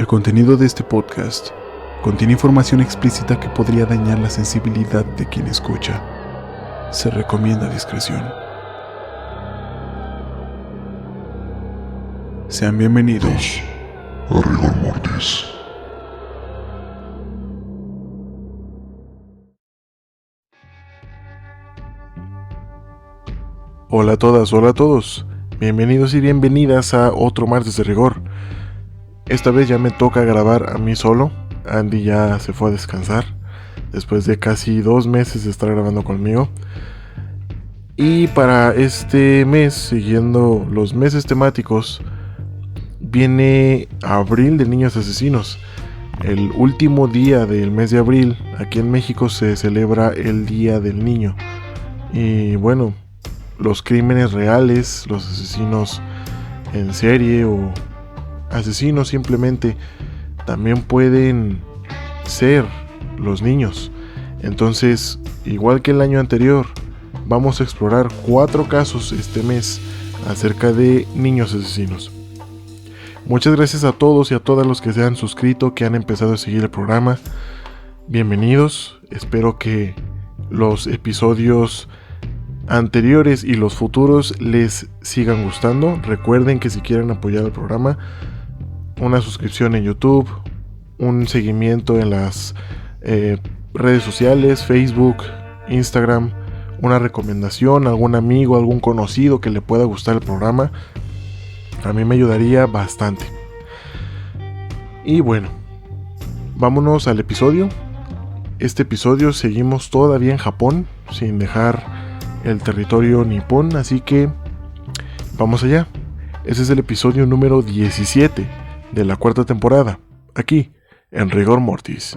El contenido de este podcast contiene información explícita que podría dañar la sensibilidad de quien escucha. Se recomienda discreción. Sean bienvenidos a Rigor Mortis. Hola a todas, hola a todos. Bienvenidos y bienvenidas a otro martes de rigor. Esta vez ya me toca grabar a mí solo. Andy ya se fue a descansar después de casi 2 meses de estar grabando conmigo. Y para este mes, siguiendo los meses temáticos, viene Abril de Niños Asesinos. El último día del mes de abril, aquí en México se celebra el Día del Niño. Y bueno, los crímenes reales, los asesinos en serie o asesinos simplemente también pueden ser los niños. Entonces, igual que el año anterior, vamos a explorar 4 casos este mes acerca de niños asesinos. Muchas gracias a todos y a todas los que se han suscrito, que han empezado a seguir el programa. Bienvenidos, espero que los episodios anteriores y los futuros les sigan gustando. Recuerden que si quieren apoyar el programa, una suscripción en YouTube, un seguimiento en las redes sociales, Facebook, Instagram, una recomendación, algún amigo, algún conocido que le pueda gustar el programa, a mí me ayudaría bastante. Y bueno, vámonos al episodio. Este episodio seguimos todavía en Japón, sin dejar el territorio nipón, así que vamos allá. Ese es el episodio número 17 de la 4ª temporada, aquí en Rigor Mortis.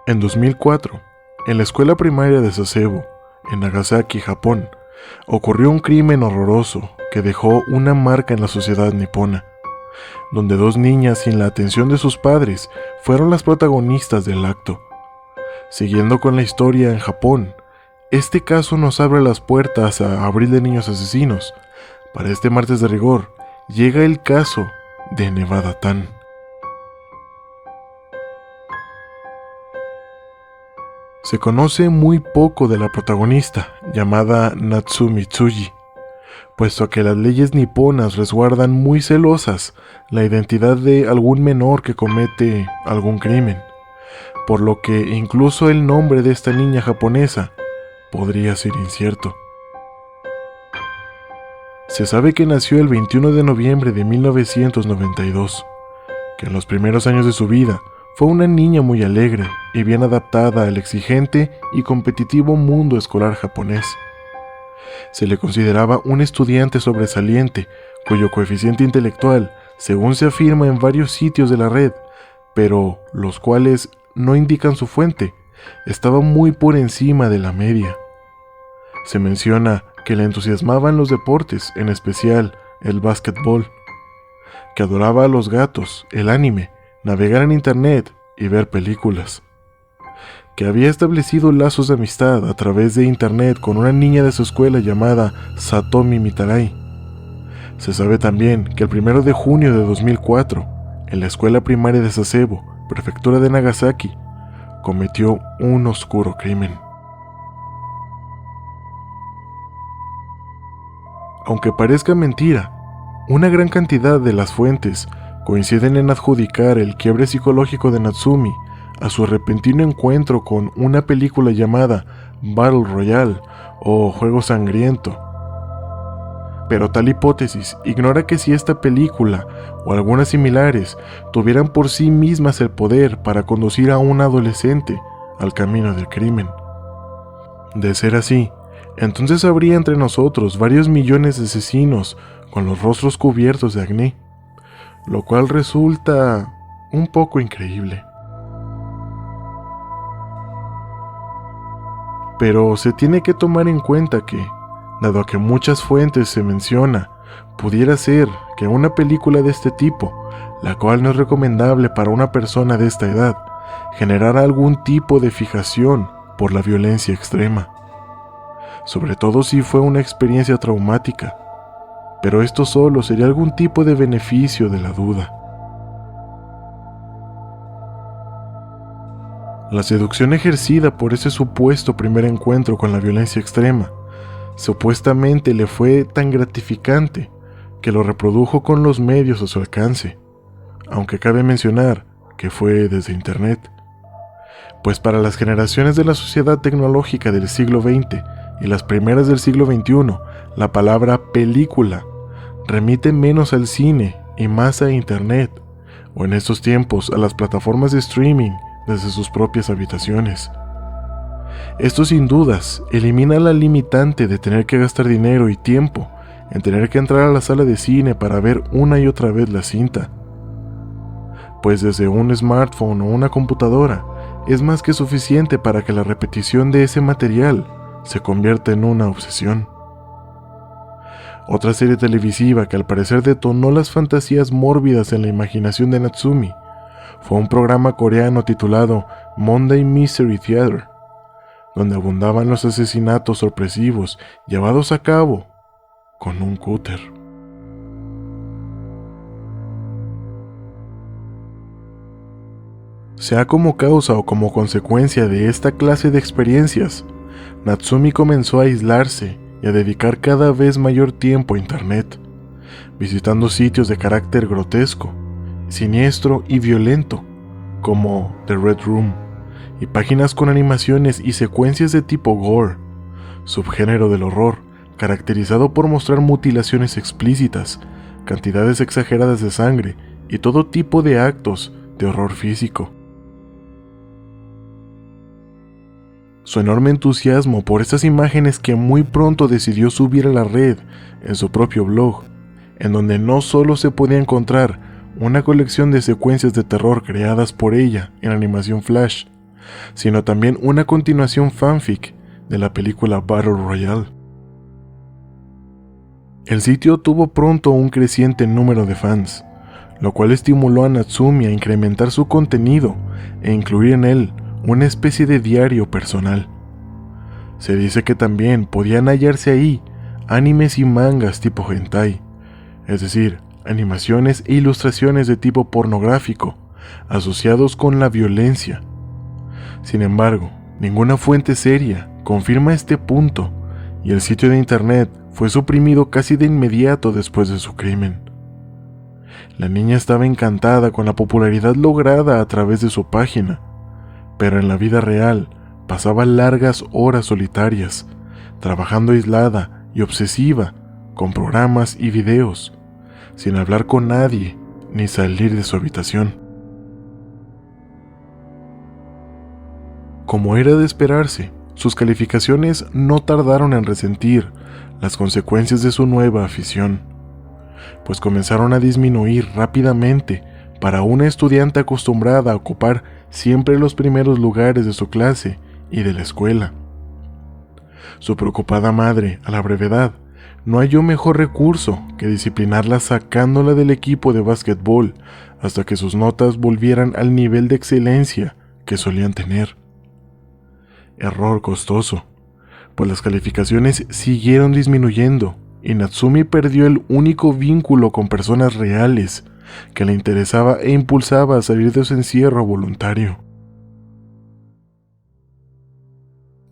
En 2004, en la escuela primaria de Sasebo, en Nagasaki, Japón, ocurrió un crimen horroroso que dejó una marca en la sociedad nipona, donde 2 niñas sin la atención de sus padres fueron las protagonistas del acto. Siguiendo con la historia en Japón, este caso nos abre las puertas a Abril de Niños Asesinos. Para este martes de rigor, llega el caso de Nevada Tan. Se conoce muy poco de la protagonista, llamada Natsumi Tsuji, puesto que las leyes niponas resguardan muy celosas la identidad de algún menor que comete algún crimen, por lo que incluso el nombre de esta niña japonesa podría ser incierto. Se sabe que nació el 21 de noviembre de 1992, que en los primeros años de su vida fue una niña muy alegre y bien adaptada al exigente y competitivo mundo escolar japonés. Se le consideraba un estudiante sobresaliente, cuyo coeficiente intelectual, según se afirma en varios sitios de la red, pero los cuales no indican su fuente, estaba muy por encima de la media. Se menciona que le entusiasmaban los deportes, en especial el básquetbol, que adoraba a los gatos, el anime, navegar en internet y ver películas, que había establecido lazos de amistad a través de internet con una niña de su escuela llamada Satomi Mitarai. Se sabe también que el 1 de junio de 2004, en la escuela primaria de Sasebo, prefectura de Nagasaki, cometió un oscuro crimen. Aunque parezca mentira, una gran cantidad de las fuentes coinciden en adjudicar el quiebre psicológico de Natsumi a su repentino encuentro con una película llamada Battle Royale o Juego Sangriento. Pero tal hipótesis ignora que si esta película o algunas similares tuvieran por sí mismas el poder para conducir a un adolescente al camino del crimen. De ser así, entonces habría entre nosotros varios millones de asesinos con los rostros cubiertos de acné, lo cual resulta un poco increíble. Pero se tiene que tomar en cuenta que, dado que muchas fuentes se menciona, pudiera ser que una película de este tipo, la cual no es recomendable para una persona de esta edad, generara algún tipo de fijación por la violencia extrema. Sobre todo si fue una experiencia traumática, pero esto solo sería algún tipo de beneficio de la duda. La seducción ejercida por ese supuesto primer encuentro con la violencia extrema supuestamente le fue tan gratificante que lo reprodujo con los medios a su alcance, aunque cabe mencionar que fue desde internet. Pues para las generaciones de la sociedad tecnológica del siglo XX y las primeras del siglo XXI, la palabra película remite menos al cine y más a internet, o en estos tiempos a las plataformas de streaming desde sus propias habitaciones. Esto sin dudas elimina la limitante de tener que gastar dinero y tiempo en tener que entrar a la sala de cine para ver una y otra vez la cinta, pues desde un smartphone o una computadora es más que suficiente para que la repetición de ese material se convierta en una obsesión. Otra serie televisiva que al parecer detonó las fantasías mórbidas en la imaginación de Natsumi fue un programa coreano titulado Monday Mystery Theater, donde abundaban los asesinatos sorpresivos llevados a cabo con un cúter. Sea como causa o como consecuencia de esta clase de experiencias, Natsumi comenzó a aislarse y a dedicar cada vez mayor tiempo a internet, visitando sitios de carácter grotesco, siniestro y violento, como The Red Room, y páginas con animaciones y secuencias de tipo gore, subgénero del horror, caracterizado por mostrar mutilaciones explícitas, cantidades exageradas de sangre y todo tipo de actos de horror físico. Su enorme entusiasmo por estas imágenes que muy pronto decidió subir a la red en su propio blog, en donde no solo se podía encontrar una colección de secuencias de terror creadas por ella en animación Flash, sino también una continuación fanfic de la película Battle Royale. El sitio tuvo pronto un creciente número de fans, lo cual estimuló a Natsumi a incrementar su contenido e incluir en él una especie de diario personal. Se dice que también podían hallarse ahí animes y mangas tipo hentai, es decir, animaciones e ilustraciones de tipo pornográfico, asociados con la violencia. Sin embargo, ninguna fuente seria confirma este punto, y el sitio de internet fue suprimido casi de inmediato después de su crimen. La niña estaba encantada con la popularidad lograda a través de su página, pero en la vida real pasaba largas horas solitarias, trabajando aislada y obsesiva con programas y videos, sin hablar con nadie ni salir de su habitación. Como era de esperarse, sus calificaciones no tardaron en resentir las consecuencias de su nueva afición, pues comenzaron a disminuir rápidamente para una estudiante acostumbrada a ocupar siempre los primeros lugares de su clase y de la escuela. Su preocupada madre, a la brevedad, no halló mejor recurso que disciplinarla sacándola del equipo de básquetbol hasta que sus notas volvieran al nivel de excelencia que solían tener. Error costoso, pues las calificaciones siguieron disminuyendo y Natsumi perdió el único vínculo con personas reales que le interesaba e impulsaba a salir de su encierro voluntario.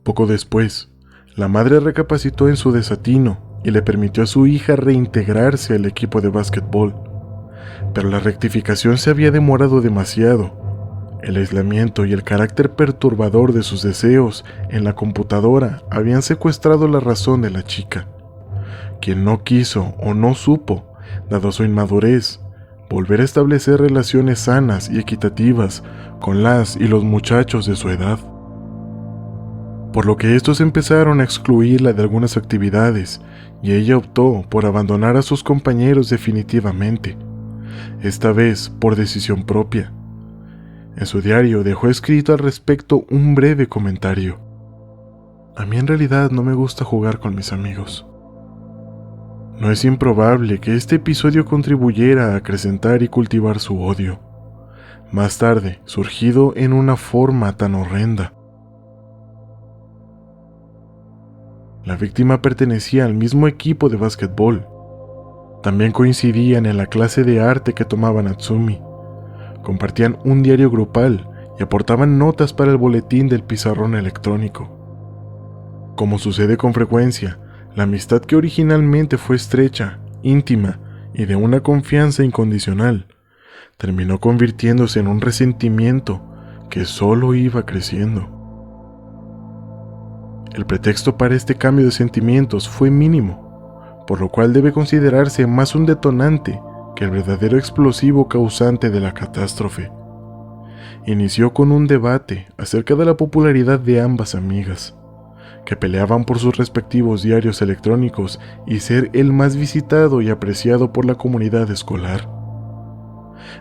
Poco después, la madre recapacitó en su desatino y le permitió a su hija reintegrarse al equipo de básquetbol, pero la rectificación se había demorado demasiado. El aislamiento y el carácter perturbador de sus deseos en la computadora habían secuestrado la razón de la chica, quien no quiso o no supo, dado su inmadurez, volver a establecer relaciones sanas y equitativas con las y los muchachos de su edad. Por lo que estos empezaron a excluirla de algunas actividades y ella optó por abandonar a sus compañeros definitivamente, esta vez por decisión propia. En su diario dejó escrito al respecto un breve comentario. A mí en realidad no me gusta jugar con mis amigos. No es improbable que este episodio contribuyera a acrecentar y cultivar su odio, más tarde surgido en una forma tan horrenda. La víctima pertenecía al mismo equipo de básquetbol. También coincidían en la clase de arte que tomaba Natsumi. Compartían un diario grupal y aportaban notas para el boletín del pizarrón electrónico. Como sucede con frecuencia, la amistad que originalmente fue estrecha, íntima y de una confianza incondicional, terminó convirtiéndose en un resentimiento que solo iba creciendo. El pretexto para este cambio de sentimientos fue mínimo, por lo cual debe considerarse más un detonante que el verdadero explosivo causante de la catástrofe. Inició con un debate acerca de la popularidad de ambas amigas, que peleaban por sus respectivos diarios electrónicos y ser el más visitado y apreciado por la comunidad escolar.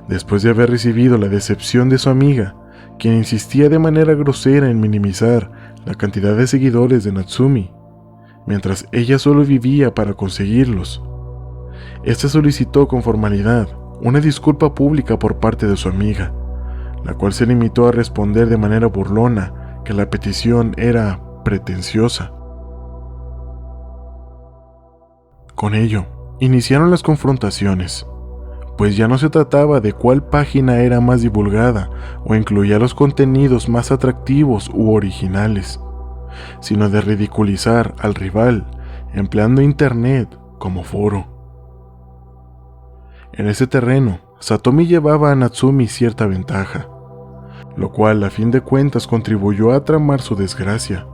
Después de haber recibido la decepción de su amiga, quien insistía de manera grosera en minimizar la cantidad de seguidores de Natsumi, mientras ella solo vivía para conseguirlos, esta solicitó con formalidad una disculpa pública por parte de su amiga, la cual se limitó a responder de manera burlona que la petición era pretenciosa. Con ello, iniciaron las confrontaciones, pues ya no se trataba de cuál página era más divulgada o incluía los contenidos más atractivos u originales, sino de ridiculizar al rival empleando Internet como foro. En ese terreno, Satomi llevaba a Natsumi cierta ventaja, lo cual a fin de cuentas contribuyó a tramar su desgracia.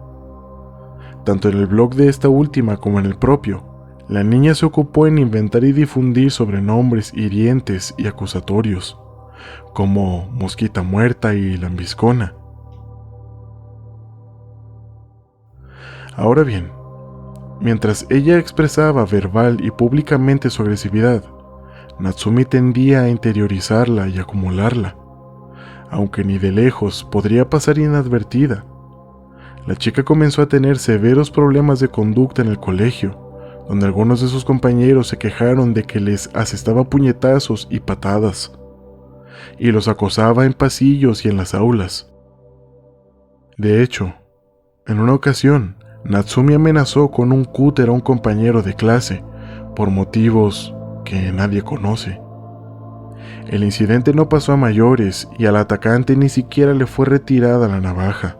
Tanto en el blog de esta última como en el propio, la niña se ocupó en inventar y difundir sobrenombres hirientes y acusatorios, como Mosquita Muerta y Lambiscona. Ahora bien, mientras ella expresaba verbal y públicamente su agresividad, Natsumi tendía a interiorizarla y acumularla, aunque ni de lejos podría pasar inadvertida. La chica comenzó a tener severos problemas de conducta en el colegio, donde algunos de sus compañeros se quejaron de que les asestaba puñetazos y patadas, y los acosaba en pasillos y en las aulas. De hecho, en una ocasión, Natsumi amenazó con un cúter a un compañero de clase, por motivos que nadie conoce. El incidente no pasó a mayores y al atacante ni siquiera le fue retirada la navaja.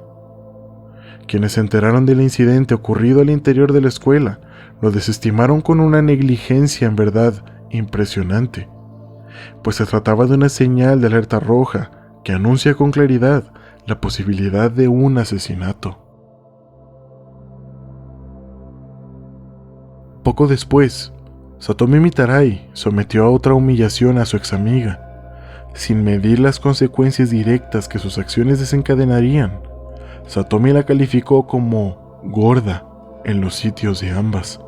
Quienes se enteraron del incidente ocurrido al interior de la escuela lo desestimaron con una negligencia en verdad impresionante, pues se trataba de una señal de alerta roja que anuncia con claridad la posibilidad de un asesinato. Poco después, Satomi Mitarai sometió a otra humillación a su examiga, sin medir las consecuencias directas que sus acciones desencadenarían. Satomi la calificó como gorda en los sitios de ambas.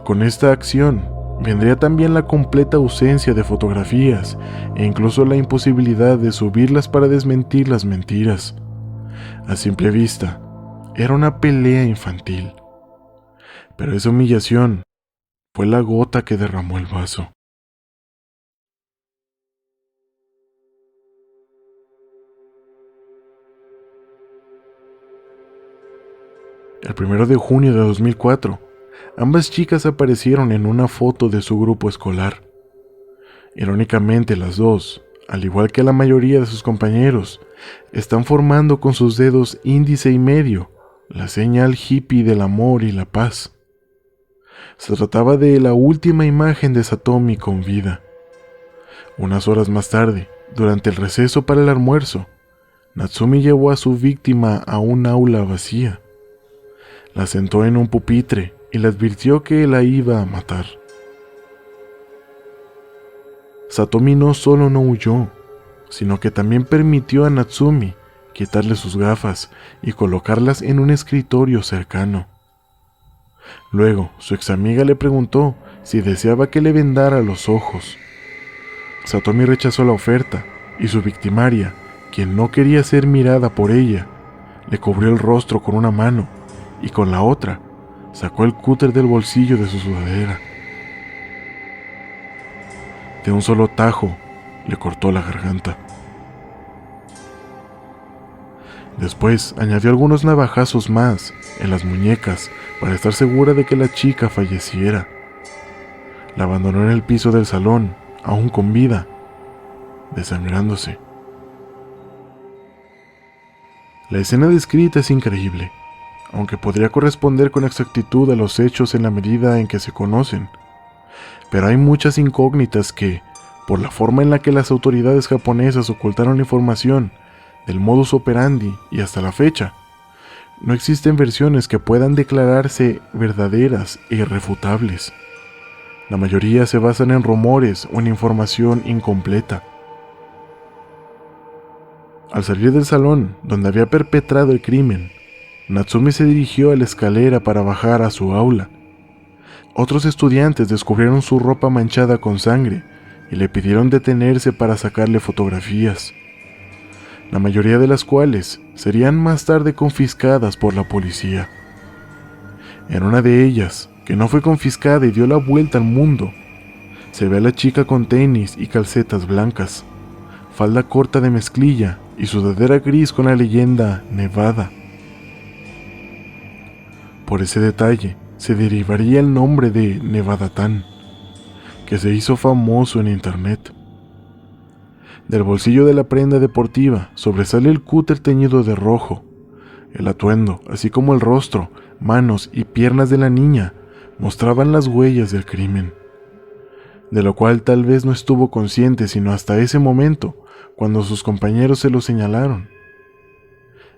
Con esta acción vendría también la completa ausencia de fotografías e incluso la imposibilidad de subirlas para desmentir las mentiras. A simple vista, era una pelea infantil. Pero esa humillación fue la gota que derramó el vaso. El 1 de junio de 2004, ambas chicas aparecieron en una foto de su grupo escolar. Irónicamente, las dos, al igual que la mayoría de sus compañeros, están formando con sus dedos índice y medio la señal hippie del amor y la paz. Se trataba de la última imagen de Satomi con vida. Unas horas más tarde, durante el receso para el almuerzo, Natsumi llevó a su víctima a un aula vacía. La sentó en un pupitre y le advirtió que la iba a matar. Satomi no solo no huyó, sino que también permitió a Natsumi quitarle sus gafas y colocarlas en un escritorio cercano. Luego, su examiga le preguntó si deseaba que le vendara los ojos. Satomi rechazó la oferta y su victimaria, quien no quería ser mirada por ella, le cubrió el rostro con una mano y con la otra sacó el cúter del bolsillo de su sudadera. De un solo tajo le cortó la garganta. Después añadió algunos navajazos más en las muñecas para estar segura de que la chica falleciera. La abandonó en el piso del salón, aún con vida, desangrándose. La escena descrita es increíble, aunque podría corresponder con exactitud a los hechos en la medida en que se conocen. Pero hay muchas incógnitas que, por la forma en la que las autoridades japonesas ocultaron información del modus operandi y hasta la fecha, no existen versiones que puedan declararse verdaderas e irrefutables. La mayoría se basan en rumores o en información incompleta. Al salir del salón donde había perpetrado el crimen, Natsumi se dirigió a la escalera para bajar a su aula. Otros estudiantes descubrieron su ropa manchada con sangre y le pidieron detenerse para sacarle fotografías, la mayoría de las cuales serían más tarde confiscadas por la policía. En una de ellas, que no fue confiscada y dio la vuelta al mundo, se ve a la chica con tenis y calcetas blancas, falda corta de mezclilla y sudadera gris con la leyenda Nevada. Por ese detalle se derivaría el nombre de Nevada-tan, que se hizo famoso en internet. Del bolsillo de la prenda deportiva sobresale el cúter teñido de rojo. El atuendo, así como el rostro, manos y piernas de la niña, mostraban las huellas del crimen, de lo cual tal vez no estuvo consciente sino hasta ese momento, cuando sus compañeros se lo señalaron.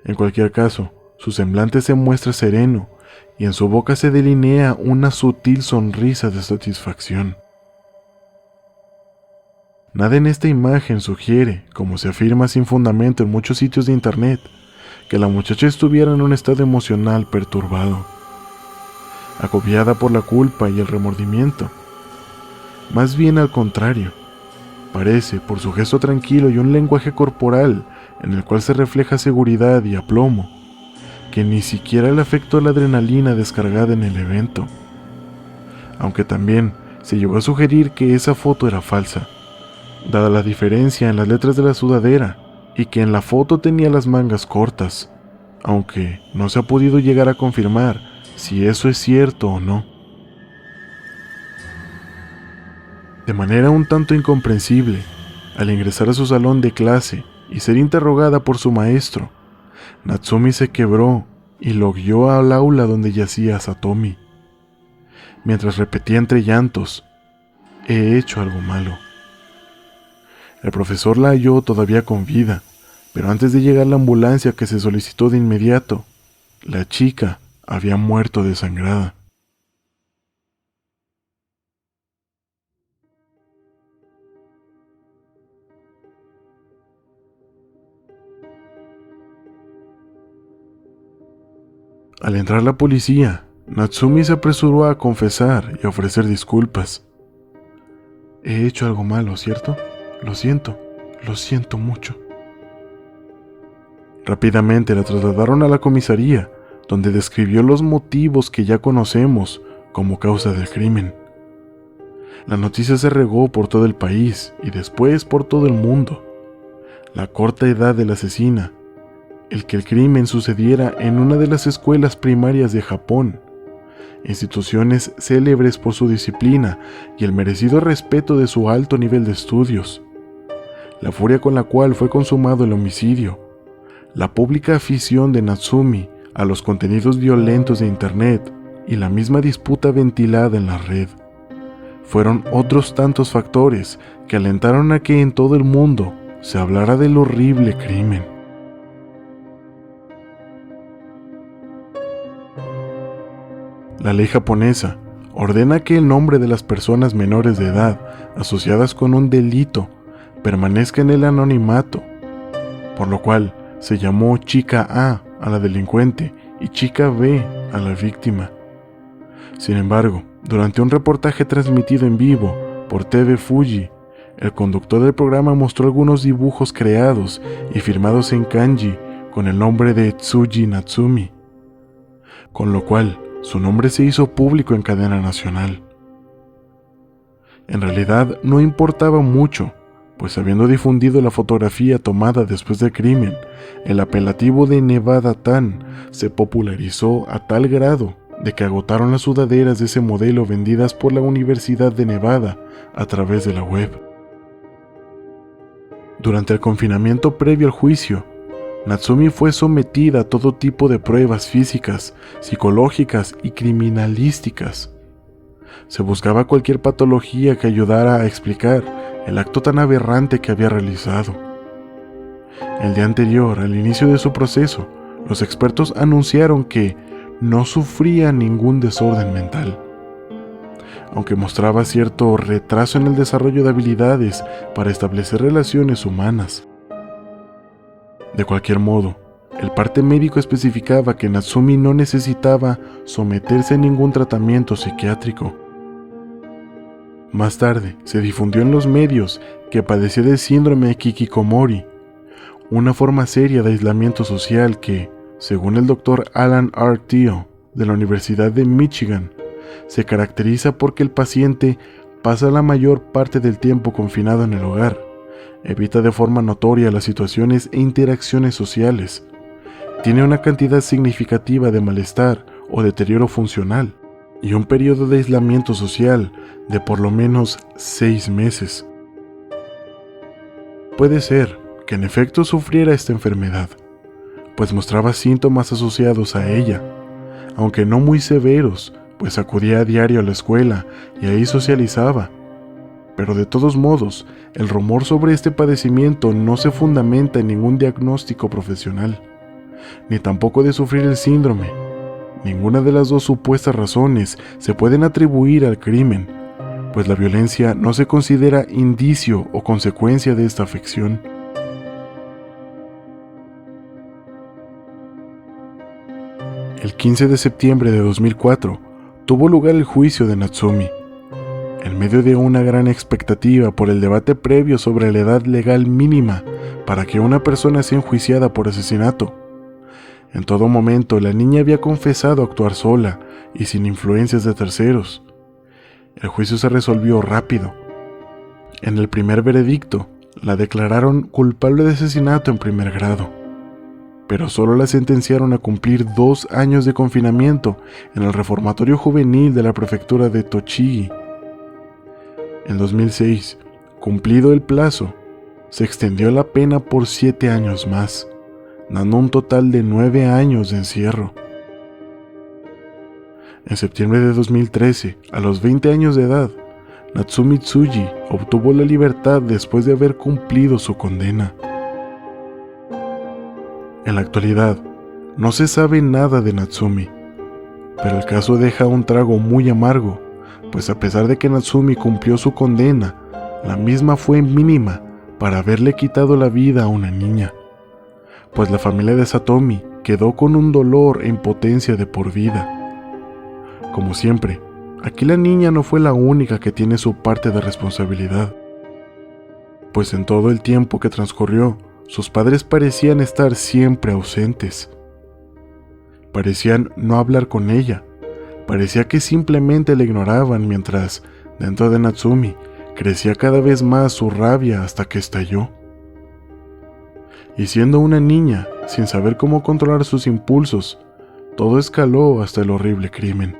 En cualquier caso, su semblante se muestra sereno y en su boca se delinea una sutil sonrisa de satisfacción. Nada en esta imagen sugiere, como se afirma sin fundamento en muchos sitios de internet, que la muchacha estuviera en un estado emocional perturbado, agobiada por la culpa y el remordimiento. Más bien al contrario, parece, por su gesto tranquilo y un lenguaje corporal en el cual se refleja seguridad y aplomo, que ni siquiera le afectó la adrenalina descargada en el evento. Aunque también se llegó a sugerir que esa foto era falsa, dada la diferencia en las letras de la sudadera y que en la foto tenía las mangas cortas, aunque no se ha podido llegar a confirmar si eso es cierto o no. De manera un tanto incomprensible, al ingresar a su salón de clase y ser interrogada por su maestro, Natsumi se quebró y lo guió al aula donde yacía Satomi, mientras repetía entre llantos: «He hecho algo malo». El profesor la halló todavía con vida, pero antes de llegar la ambulancia que se solicitó de inmediato, la chica había muerto desangrada. Al entrar la policía, Natsumi se apresuró a confesar y a ofrecer disculpas. «He hecho algo malo, ¿cierto? Lo siento mucho». Rápidamente la trasladaron a la comisaría, donde describió los motivos que ya conocemos como causa del crimen. La noticia se regó por todo el país y después por todo el mundo. La corta edad de la asesina, el que el crimen sucediera en una de las escuelas primarias de Japón, instituciones célebres por su disciplina y el merecido respeto de su alto nivel de estudios, la furia con la cual fue consumado el homicidio, la pública afición de Natsumi a los contenidos violentos de internet y la misma disputa ventilada en la red, fueron otros tantos factores que alentaron a que en todo el mundo se hablara del horrible crimen. La ley japonesa ordena que el nombre de las personas menores de edad asociadas con un delito permanezca en el anonimato, por lo cual se llamó chica A la delincuente y chica B a la víctima. Sin embargo, durante un reportaje transmitido en vivo por TV Fuji, el conductor del programa mostró algunos dibujos creados y firmados en kanji con el nombre de Tsuji Natsumi, con lo cual su nombre se hizo público en cadena nacional. En realidad no importaba mucho, pues habiendo difundido la fotografía tomada después del crimen, el apelativo de Nevada Tan se popularizó a tal grado de que agotaron las sudaderas de ese modelo vendidas por la Universidad de Nevada a través de la web. Durante el confinamiento previo al juicio, Natsumi fue sometida a todo tipo de pruebas físicas, psicológicas y criminalísticas. Se buscaba cualquier patología que ayudara a explicar el acto tan aberrante que había realizado. El día anterior, al inicio de su proceso, los expertos anunciaron que no sufría ningún desorden mental, aunque mostraba cierto retraso en el desarrollo de habilidades para establecer relaciones humanas. De cualquier modo, el parte médico especificaba que Natsumi no necesitaba someterse a ningún tratamiento psiquiátrico. Más tarde, se difundió en los medios que padecía del síndrome de Hikikomori, una forma seria de aislamiento social que, según el Dr. Alan R. Teo, de la Universidad de Michigan, se caracteriza porque el paciente pasa la mayor parte del tiempo confinado en el hogar, evita de forma notoria las situaciones e interacciones sociales, tiene una cantidad significativa de malestar o deterioro funcional y un periodo de aislamiento social de por lo menos 6 meses. Puede ser que en efecto sufriera esta enfermedad, pues mostraba síntomas asociados a ella, aunque no muy severos, pues acudía a diario a la escuela y ahí socializaba. Pero de todos modos, el rumor sobre este padecimiento no se fundamenta en ningún diagnóstico profesional, ni tampoco de sufrir el síndrome. Ninguna de las dos supuestas razones se pueden atribuir al crimen, pues la violencia no se considera indicio o consecuencia de esta afección. El 15 de septiembre de 2004 tuvo lugar el juicio de Natsumi, en medio de una gran expectativa por el debate previo sobre la edad legal mínima para que una persona sea enjuiciada por asesinato. En todo momento, la niña había confesado actuar sola y sin influencias de terceros. El juicio se resolvió rápido. En el primer veredicto, la declararon culpable de asesinato en primer grado, pero solo la sentenciaron a cumplir 2 años de confinamiento en el reformatorio juvenil de la prefectura de Tochigi. En 2006, cumplido el plazo, se extendió la pena por 7 años más, dando un total de 9 años de encierro. En septiembre de 2013, a los 20 años de edad, Natsumi Tsuji obtuvo la libertad después de haber cumplido su condena. En la actualidad, no se sabe nada de Natsumi, pero el caso deja un trago muy amargo, pues a pesar de que Natsumi cumplió su condena, la misma fue mínima para haberle quitado la vida a una niña, pues la familia de Satomi quedó con un dolor e impotencia de por vida. Como siempre, aquí la niña no fue la única que tiene su parte de responsabilidad, pues en todo el tiempo que transcurrió, sus padres parecían estar siempre ausentes. Parecían no hablar con ella, parecía que simplemente la ignoraban mientras, dentro de Natsumi, crecía cada vez más su rabia hasta que estalló. Y siendo una niña, sin saber cómo controlar sus impulsos, todo escaló hasta el horrible crimen.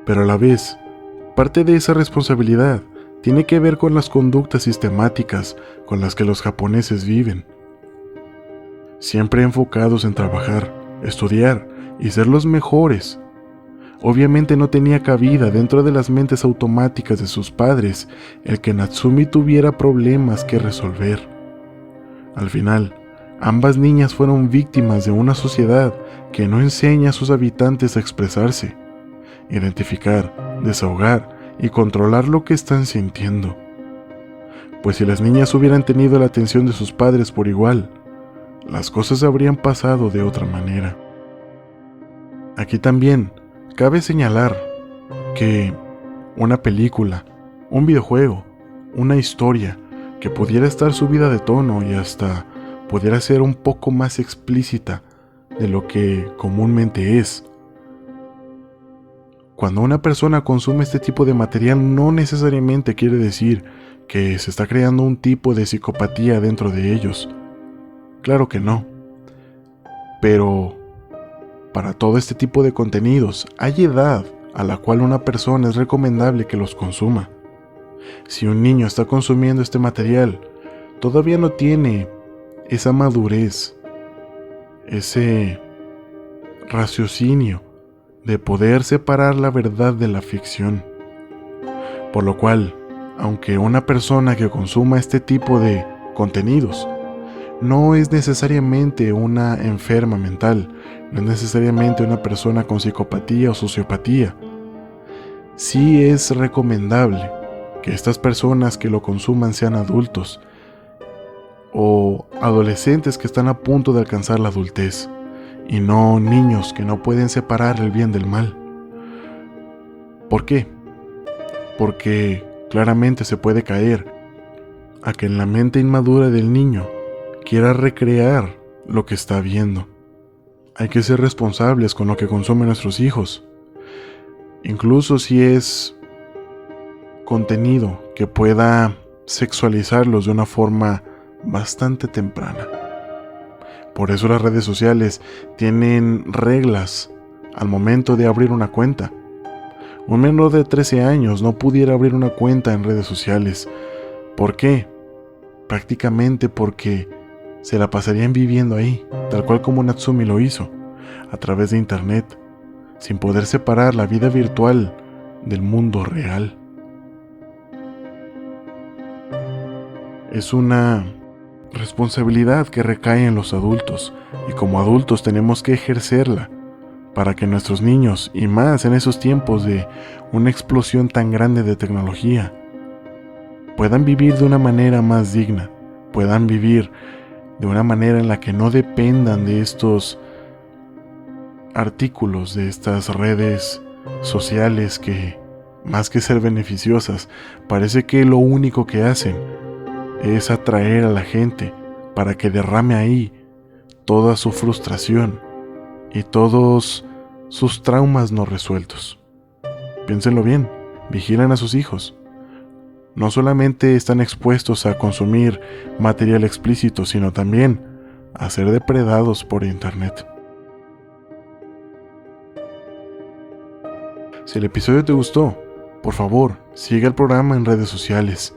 Pero a la vez, parte de esa responsabilidad tiene que ver con las conductas sistemáticas con las que los japoneses viven. Siempre enfocados en trabajar, estudiar y ser los mejores. Obviamente no tenía cabida dentro de las mentes automáticas de sus padres el que Natsumi tuviera problemas que resolver. Al final, ambas niñas fueron víctimas de una sociedad que no enseña a sus habitantes a expresarse, identificar, desahogar y controlar lo que están sintiendo. Pues si las niñas hubieran tenido la atención de sus padres por igual, las cosas habrían pasado de otra manera. Aquí también cabe señalar que una película, un videojuego una historia que pudiera estar subida de tono y hasta pudiera ser un poco más explícita de lo que comúnmente es. Cuando una persona consume este tipo de material, no necesariamente quiere decir que se está creando un tipo de psicopatía dentro de ellos. Claro que no. Pero para todo este tipo de contenidos hay edad a la cual una persona es recomendable que los consuma. Si un niño está consumiendo este material, todavía no tiene esa madurez, ese raciocinio de poder separar la verdad de la ficción. Por lo cual, aunque una persona que consuma este tipo de contenidos no es necesariamente una enferma mental, no es necesariamente una persona con psicopatía o sociopatía, sí es recomendable que estas personas que lo consuman sean adultos o adolescentes que están a punto de alcanzar la adultez, y no niños que no pueden separar el bien del mal. ¿Por qué? Porque claramente se puede caer a que en la mente inmadura del niño quiera recrear lo que está viendo. Hay que ser responsables con lo que consumen nuestros hijos, incluso si es contenido que pueda sexualizarlos de una forma bastante temprana. Por eso las redes sociales tienen reglas al momento de abrir una cuenta. Un menor de 13 años no pudiera abrir una cuenta en redes sociales. ¿Por qué? Prácticamente porque se la pasarían viviendo ahí, tal cual como Natsumi lo hizo, a través de internet, sin poder separar la vida virtual del mundo real. Es una responsabilidad que recae en los adultos, y como adultos tenemos que ejercerla para que nuestros niños, y más en esos tiempos de una explosión tan grande de tecnología, puedan vivir de una manera más digna, puedan vivir de una manera en la que no dependan de estos artículos, de estas redes sociales que, más que ser beneficiosas, parece que lo único que hacen es atraer a la gente para que derrame ahí toda su frustración y todos sus traumas no resueltos. Piénsenlo bien, vigilan a sus hijos. No solamente están expuestos a consumir material explícito, sino también a ser depredados por internet. Si el episodio te gustó, por favor, sigue el programa en redes sociales.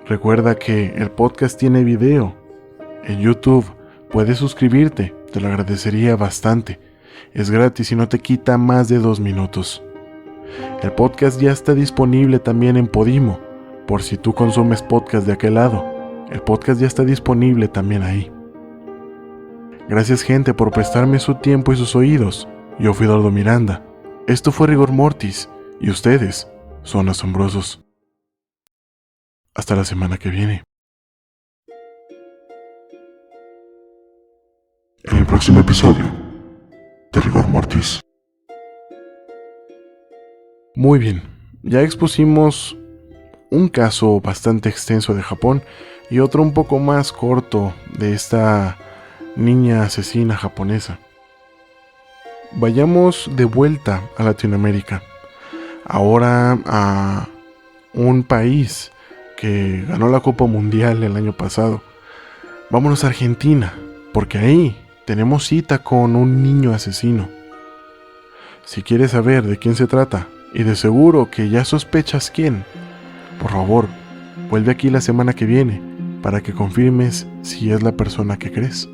Recuerda que el podcast tiene video. En YouTube puedes suscribirte, te lo agradecería bastante. Es gratis y no te quita más de 2 minutos. El podcast ya está disponible también en Podimo, por si tú consumes podcast de aquel lado. El podcast ya está disponible también ahí. Gracias, gente, por prestarme su tiempo y sus oídos. Yo fui Eduardo Miranda. Esto fue Rigor Mortis, y ustedes son asombrosos. Hasta la semana que viene. En el próximo episodio de Rigor Mortis. Muy bien, ya expusimos un caso bastante extenso de Japón y otro un poco más corto de esta niña asesina japonesa. Vayamos de vuelta a Latinoamérica, ahora a un país que ganó la Copa Mundial el año pasado. Vámonos a Argentina, porque ahí tenemos cita con un niño asesino. Si quieres saber de quién se trata, y de seguro que ya sospechas quién, por favor, vuelve aquí la semana que viene para que confirmes si es la persona que crees.